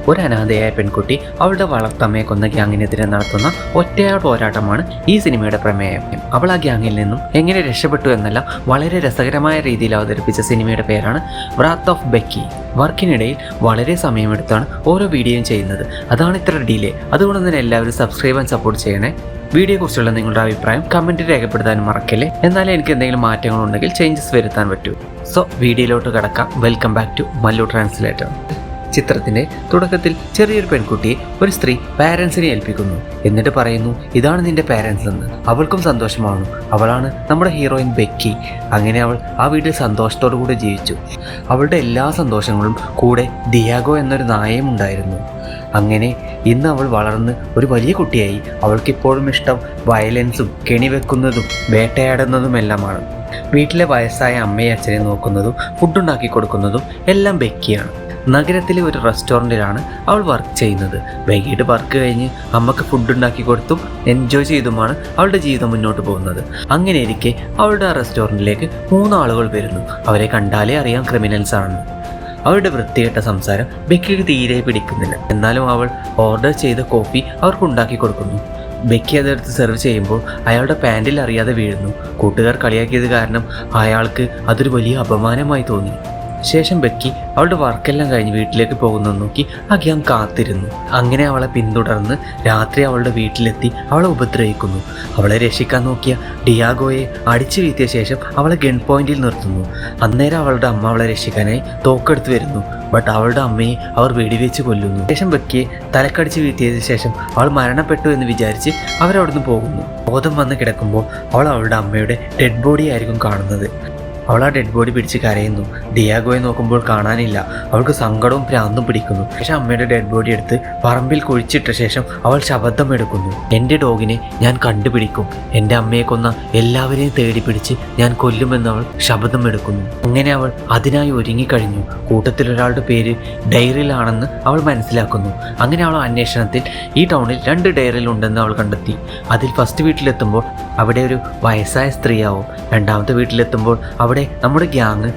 ഒരു അനാഥയായ പെൺകുട്ടി അവളുടെ വളർത്തമ്മയെ കൊന്ന ഗ്യാങ്ങിനെതിരെ നടത്തുന്ന ഒറ്റയാൾ പോരാട്ടമാണ് ഈ സിനിമയുടെ പ്രമേയം. അവൾ ആ ഗ്യാങ്ങിൽ നിന്നും എങ്ങനെ രക്ഷപ്പെട്ടു എന്നെല്ലാം വളരെ രസകരമായ രീതിയിൽ അവതരിപ്പിച്ച സിനിമയുടെ പേരാണ് വ്രാത്ത് ഓഫ് ബെക്കി. വർക്കിനിടയിൽ വളരെ സമയമെടുത്താണ് ഓരോ വീഡിയോയും ചെയ്യുന്നത്. അതാണ് ഇത്ര ഡിലേ. അതുകൊണ്ട് തന്നെ എല്ലാവരും സബ്സ്ക്രൈബ് ആൻഡ് സപ്പോർട്ട് ചെയ്യണേ. വീഡിയോയെക്കുറിച്ചുള്ള നിങ്ങളുടെ അഭിപ്രായം കമൻറ്റിൽ രേഖപ്പെടുത്താനും മറക്കല്ലേ. എന്നാലേ എനിക്ക് എന്തെങ്കിലും മാറ്റങ്ങളുണ്ടെങ്കിൽ ചേഞ്ചസ് വരുത്താൻ പറ്റൂ. സോ വീഡിയോയിലോട്ട് കടക്കാം. Welcome back to Mallu Translator. ചിത്രത്തിൻ്റെ തുടക്കത്തിൽ ചെറിയൊരു പെൺകുട്ടിയെ ഒരു സ്ത്രീ പാരൻസിനെ ഏൽപ്പിക്കുന്നു. എന്നിട്ട് പറയുന്നു, ഇതാണ് നിന്റെ പാരൻസ് എന്ന്. അവൾക്കും സന്തോഷമാവുന്നു. അവളാണ് നമ്മുടെ ഹീറോയിൻ ബെക്കി. അങ്ങനെ അവൾ ആ വീട്ടിൽ സന്തോഷത്തോടു കൂടെ ജീവിച്ചു. അവളുടെ എല്ലാ സന്തോഷങ്ങളും കൂടെ ദിയാഗോ എന്നൊരു നായയും ഉണ്ടായിരുന്നു. അങ്ങനെ ഇന്ന് അവൾ വളർന്ന് ഒരു വലിയ കുട്ടിയായി. അവൾക്കിപ്പോഴും ഇഷ്ടം വയലൻസും കെണിവെക്കുന്നതും വേട്ടയാടുന്നതുമെല്ലാമാണ്. വീട്ടിലെ വയസ്സായ അമ്മയെ അച്ഛനെ നോക്കുന്നതും ഫുഡുണ്ടാക്കി കൊടുക്കുന്നതും എല്ലാം ബെക്കിയാണ്. നഗരത്തിലെ ഒരു റെസ്റ്റോറൻറ്റിലാണ് അവൾ വർക്ക് ചെയ്യുന്നത്. വൈകിട്ട് വർക്ക് കഴിഞ്ഞ് അമ്മക്ക് ഫുഡ് ഉണ്ടാക്കി കൊടുത്തും എൻജോയ് ചെയ്തുമാണ് അവളുടെ ജീവിതം മുന്നോട്ട് പോകുന്നത്. അങ്ങനെ ഇരിക്കെ അവളുടെ ആ റെസ്റ്റോറൻറ്റിലേക്ക് 3 ആളുകൾ വരുന്നു. അവരെ കണ്ടാലേ അറിയാം ക്രിമിനൽസ് ആണെന്ന്. അവരുടെ വൃത്തികെട്ട സംസാരം ബെക്കിക്ക് തീരെ പിടിക്കുന്നില്ല. എന്നാലും അവൾ ഓർഡർ ചെയ്ത കോഫി അവർക്ക് ഉണ്ടാക്കി കൊടുക്കുന്നു. ബെക്കി അതെടുത്ത് സെർവ് ചെയ്യുമ്പോൾ അയാളുടെ പാൻറ്റിൽ അറിയാതെ വീഴുന്നു. കൂട്ടുകാർ കളിയാക്കിയത് കാരണം അയാൾക്ക് അതൊരു വലിയ അപമാനമായി തോന്നി. ശേഷം ബെക്കി അവളുടെ വർക്കെല്ലാം കഴിഞ്ഞ് വീട്ടിലേക്ക് പോകുന്നത് നോക്കി ആ ഗ്യാങ് കാത്തിരുന്നു. അങ്ങനെ അവളെ പിന്തുടർന്ന് രാത്രി അവളുടെ വീട്ടിലെത്തി അവളെ ഉപദ്രവിക്കുന്നു. അവളെ രക്ഷിക്കാൻ നോക്കിയ ഡിയാഗോയെ അടിച്ചു വീഴ്ത്തിയ ശേഷം അവളെ ഗൺ പോയിന്റിൽ നിർത്തുന്നു. അന്നേരം അവളുടെ അമ്മ അവളെ രക്ഷിക്കാനായി തോക്കെടുത്ത് വരുന്നു. ബട്ട് അവളുടെ അമ്മയെ അവർ വെടിവെച്ച് കൊല്ലുന്നു. ശേഷം ബെക്കിയെ തലക്കടിച്ച് വീഴ്ത്തിയതിനു ശേഷം അവൾ മരണപ്പെട്ടു എന്ന് വിചാരിച്ച് അവരവിടുന്ന് പോകുന്നു. ബോധം വന്ന് കിടക്കുമ്പോൾ അവൾ അവളുടെ അമ്മയുടെ ഡെഡ് ബോഡി ആയിരിക്കും കാണുന്നത്. അവൾ ആ ഡെഡ് ബോഡി പിടിച്ച് കരയുന്നു. ഡിയാഗോയെ നോക്കുമ്പോൾ കാണാനില്ല. അവൾക്ക് സങ്കടവും ഭ്രാന്തും പിടിക്കുന്നു. പക്ഷെ അമ്മയുടെ ഡെഡ് ബോഡി എടുത്ത് പറമ്പിൽ കുഴിച്ചിട്ട ശേഷം അവൾ ശബ്ദമെടുക്കുന്നു. എൻ്റെ ഡോഗിനെ ഞാൻ കണ്ടുപിടിക്കും. എൻ്റെ അമ്മയെ കൊന്ന എല്ലാവരെയും തേടി പിടിച്ച് ഞാൻ കൊല്ലുമെന്ന് അവൾ ശബ്ദമെടുക്കുന്നു. അങ്ങനെ അവൾ അതിനായി ഒരുങ്ങിക്കഴിഞ്ഞു. കൂട്ടത്തിലൊരാളുടെ പേര് ഡയറിലാണെന്ന് അവൾ മനസ്സിലാക്കുന്നു. അങ്ങനെ അവൾ അന്വേഷണത്തിൽ ഈ ടൗണിൽ 2 ഡയറിൽ ഉണ്ടെന്ന് അവൾ കണ്ടെത്തി. അതിൽ ഫസ്റ്റ് വീട്ടിലെത്തുമ്പോൾ അവിടെ ഒരു വയസ്സായ സ്ത്രീയാവും. രണ്ടാമത്തെ വീട്ടിലെത്തുമ്പോൾ അവിടെ നമ്മുടെ ഗ്യാങ്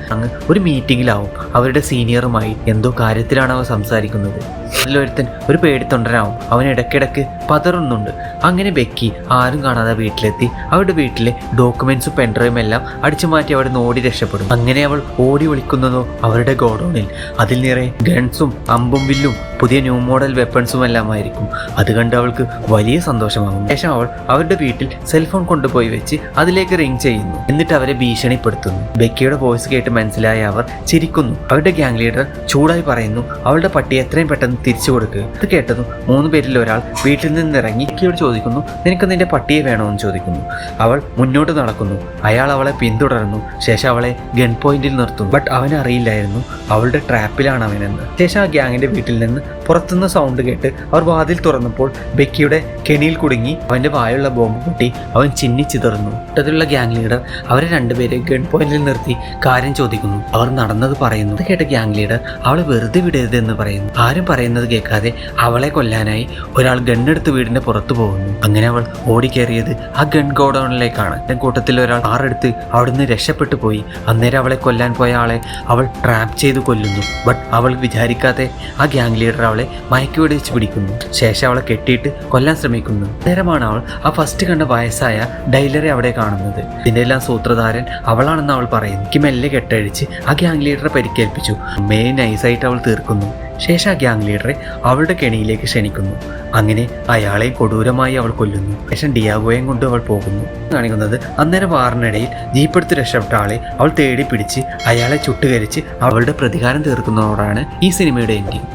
ഒരു മീറ്റിങ്ങിലാവും. അവരുടെ സീനിയറുമായി എന്തോ കാര്യത്തിലാണ് അവർ സംസാരിക്കുന്നത്. അതിലൊരുത്തൻ ഒരു പേടിത്തൊണ്ടനാവും. അവൻ ഇടയ്ക്കിടയ്ക്ക് പതറുന്നുണ്ട്. അങ്ങനെ ബെക്കി ആരും കാണാതെ വീട്ടിലെത്തി അവരുടെ വീട്ടിലെ ഡോക്യുമെന്റ്സും പെൻഡ്രൈവും എല്ലാം അടിച്ചു മാറ്റി അവിടെ നിന്ന് ഓടി രക്ഷപ്പെടും. അങ്ങനെ അവൾ ഓടി ഒളിക്കുന്നതോ അവരുടെ ഗോഡൌണിൽ. അതിൽ നിറയെ ഗൺസും അമ്പും വില്ലും പുതിയ ന്യൂ മോഡൽ വെപ്പൺസും എല്ലാമായിരിക്കും. അത് കണ്ട് അവൾക്ക് വലിയ സന്തോഷമാകും. ശേഷം അവൾ അവരുടെ വീട്ടിൽ സെൽഫോൺ കൊണ്ടുപോയി വെച്ച് അതിലേക്ക് റിംഗ് ചെയ്യുന്നു. എന്നിട്ട് അവരെ ഭീഷണിപ്പെടുത്തുന്നു. ബെക്കിയുടെ വോയിസ് കേട്ട് മനസ്സിലായ അവർ ചിരിക്കുന്നു. അവരുടെ ഗ്യാങ് ലീഡർ ചൂടായി പറയുന്നു, അവളുടെ പട്ടിയെ എത്രയും പെട്ടെന്ന് തിരിച്ചു കൊടുക്കുക. ഇത് കേട്ടതും 3 പേരിൽ ഒരാൾ വീട്ടിൽ നിന്നിറങ്ങി ബെക്കിയോട് ചോദിക്കുന്നു, നിനക്ക് നിന്റെ പട്ടിയെ വേണമെന്ന് ചോദിക്കുന്നു. അവൾ മുന്നോട്ട് നടക്കുന്നു. അയാൾ അവളെ പിന്തുടരുന്നു. ശേഷം അവളെ ഗൺ പോയിന്റിൽ നിർത്തുന്നു. ബട്ട് അവനറിയില്ലായിരുന്നു അവളുടെ ട്രാപ്പിലാണ് അവനെന്ന്. ശേഷം ആ ഗ്യാങ്ങിന്റെ വീട്ടിൽ നിന്ന് പുറത്തുനിന്ന് സൗണ്ട് കേട്ട് അവർ വാതിൽ തുറന്നപ്പോൾ ബെക്കിയുടെ കെണിയിൽ കുടുങ്ങി അവന്റെ വായുള്ള ബോംബ് പൊട്ടി അവൻ ചിന്നിച്ചിതറുന്നു. അതിലുള്ള ഗ്യാങ് ലീഡർ അവരെ 2 പേരെ ഗൺ പോയിന്റിൽ നിർത്തി കാര്യം ചോദിക്കുന്നു. അവർ നടന്നത് പറയുന്നു. അത് കേട്ട ഗ്യാങ് ലീഡർ അവളെ വെറുതെ വിടരുത് എന്ന് പറയുന്നു. ആരും പറയുന്നത് കേൾക്കാതെ അവളെ കൊല്ലാനായി ഒരാൾ ഗണ്ണെടുത്ത് വീടിന്റെ പുറത്തു പോകുന്നു. അങ്ങനെ അവൾ ഓടിക്കേറിയത് ആ ഗൺ ഗോഡൌണിലേക്കാണ്. കൂട്ടത്തിൽ ഒരാൾ കാറെടുത്ത് അവിടുന്ന് രക്ഷപ്പെട്ടു പോയി. അന്നേരം അവളെ കൊല്ലാൻ പോയ ആളെ അവൾ ട്രാപ്പ് ചെയ്ത് കൊല്ലുന്നു. ബട്ട് അവൾ വിചാരിക്കാതെ ആ ഗ്യാങ് ലീഡർ അവളെ മയക്കി വെടിച്ച് പിടിക്കുന്നു. ശേഷം അവളെ കെട്ടിയിട്ട് കൊല്ലാൻ ശ്രമിക്കുന്നു. നേരമാണ് അവൾ ആ ഫസ്റ്റ് കണ്ട വയസ്സായ ഡൈലറെ അവിടെ കാണുന്നത്. ഇതിന്റെ എല്ലാം സൂത്രധാരൻ അവളാണെന്ന് അവൾ പറയുന്നു. എനിക്ക് മെല്ലെ കെട്ടഴിച്ച് ആ ഗ്യാങ് ലീഡറെ പരിക്കേൽപ്പിച്ചു. അമ്മയെ നൈസായിട്ട് അവൾ തീർക്കുന്നു. ശേഷം ആ ഗ്യാങ് ലീഡറെ അവളുടെ കെണിയിലേക്ക് ക്ഷണിക്കുന്നു. അങ്ങനെ അയാളെ കൊടൂരമായി അവൾ കൊല്ലുന്നു. ശേഷം ഡിയാഗോയും കൊണ്ട് അവൾ പോകുന്നു. കാണിക്കുന്നത് അന്നേരം വാറിനിടയിൽ ജീപ്പെടുത്ത് രക്ഷപ്പെട്ട ആളെ അവൾ തേടി പിടിച്ച് അയാളെ ചുട്ടുകരിച്ച് അവളുടെ പ്രതികാരം തീർക്കുന്നതോടാണ് ഈ സിനിമയുടെ എൻഡിങ്.